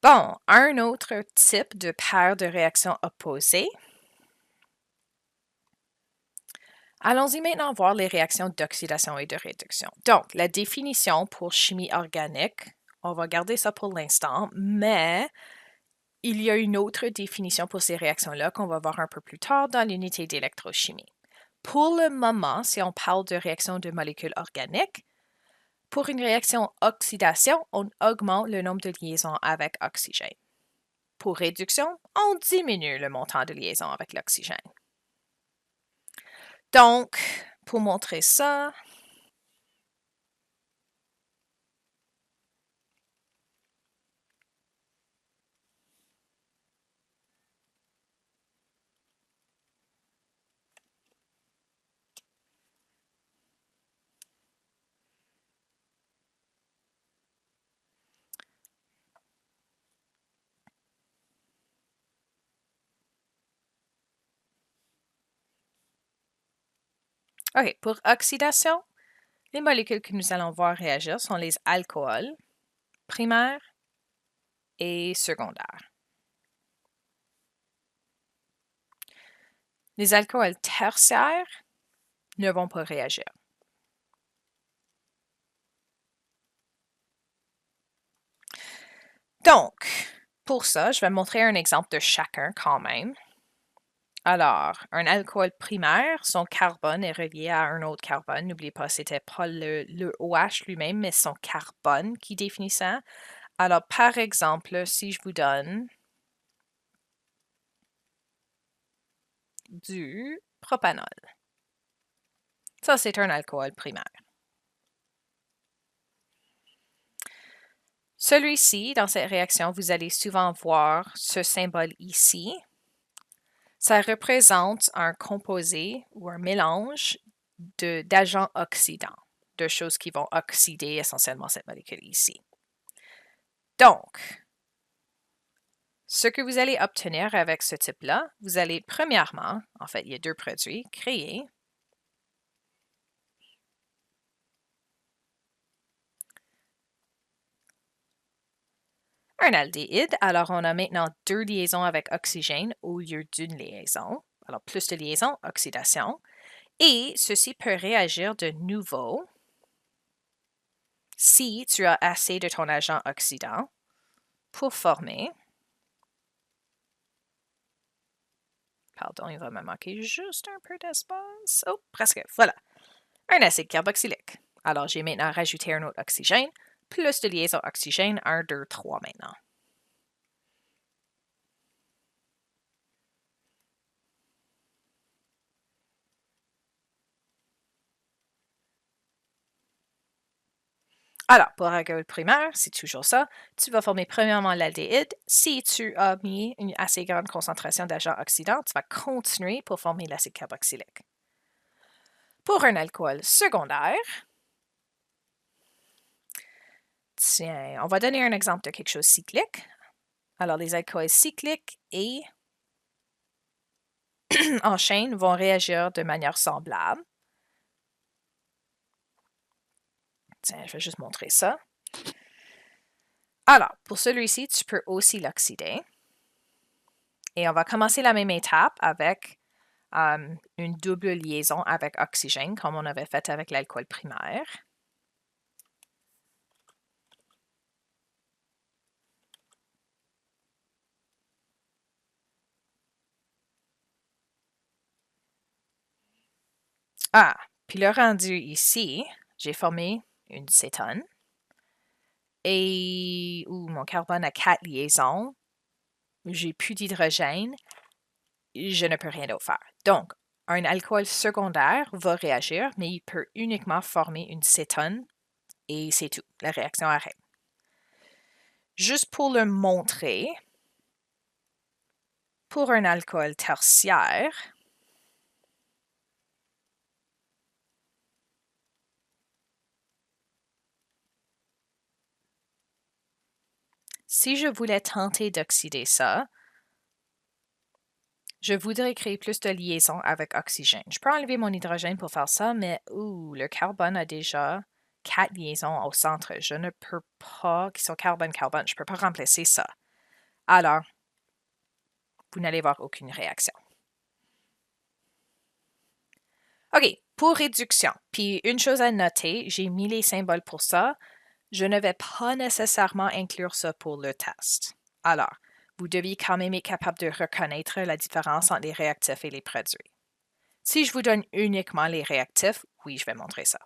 Bon, un autre type de paire de réactions opposées. Allons-y maintenant voir les réactions d'oxydation et de réduction. Donc, la définition pour chimie organique, on va garder ça pour l'instant, mais il y a une autre définition pour ces réactions-là qu'on va voir un peu plus tard dans l'unité d'électrochimie. Pour le moment, si on parle de réaction de molécules organiques, pour une réaction oxydation, on augmente le nombre de liaisons avec oxygène. Pour réduction, on diminue le montant de liaison avec l'oxygène. Donc, pour montrer ça, OK, pour oxydation, les molécules que nous allons voir réagir sont les alcools primaires et secondaires. Les alcools tertiaires ne vont pas réagir. Donc, pour ça, je vais montrer un exemple de chacun quand même. Alors, un alcool primaire, son carbone est relié à un autre carbone. N'oubliez pas, c'était pas le OH lui-même, mais son carbone qui définit ça. Alors, par exemple, si je vous donne du propanol, ça, c'est un alcool primaire. Celui-ci, dans cette réaction, vous allez souvent voir ce symbole ici. Ça représente un composé ou un mélange d'agents oxydants, de choses qui vont oxyder essentiellement cette molécule ici. Donc, ce que vous allez obtenir avec ce type-là, vous allez premièrement, en fait, il y a deux produits, créer un aldéhyde. Alors, on a maintenant deux liaisons avec oxygène au lieu d'une liaison. Alors, plus de liaisons, oxydation. Et ceci peut réagir de nouveau si tu as assez de ton agent oxydant pour former. Pardon, il va me manquer juste un peu d'espace. Oh, presque. Voilà. Un acide carboxylique. Alors, j'ai maintenant rajouté un autre oxygène, plus de liaison oxygène, 1, 2, 3 maintenant. Alors, pour alcool primaire, c'est toujours ça. Tu vas former premièrement l'aldéhyde. Si tu as mis une assez grande concentration d'agent oxydant, tu vas continuer pour former l'acide carboxylique. Pour un alcool secondaire, tiens, on va donner un exemple de quelque chose cyclique. Alors, les alcools cycliques et en chaîne vont réagir de manière semblable. Tiens, je vais juste montrer ça. Alors, pour celui-ci, tu peux aussi l'oxyder. Et on va commencer la même étape avec une double liaison avec oxygène, comme on avait fait avec l'alcool primaire. Ah, puis le rendu ici, j'ai formé une cétone. Et mon carbone a 4 liaisons. J'ai plus d'hydrogène. Je ne peux rien d'autre faire. Donc, un alcool secondaire va réagir, mais il peut uniquement former une cétone et c'est tout. La réaction arrête. Juste pour le montrer, pour un alcool tertiaire, si je voulais tenter d'oxyder ça, je voudrais créer plus de liaisons avec oxygène. Je peux enlever mon hydrogène pour faire ça, mais le carbone a déjà 4 liaisons au centre. Je ne peux pas, qui sont carbone-carbone, je ne peux pas remplacer ça. alors vous n'allez voir aucune réaction. OK, pour réduction, puis une chose à noter, j'ai mis les symboles pour ça. Je ne vais pas nécessairement inclure ça pour le test. Alors, vous deviez quand même être capable de reconnaître la différence entre les réactifs et les produits. Si je vous donne uniquement les réactifs, oui, je vais montrer ça.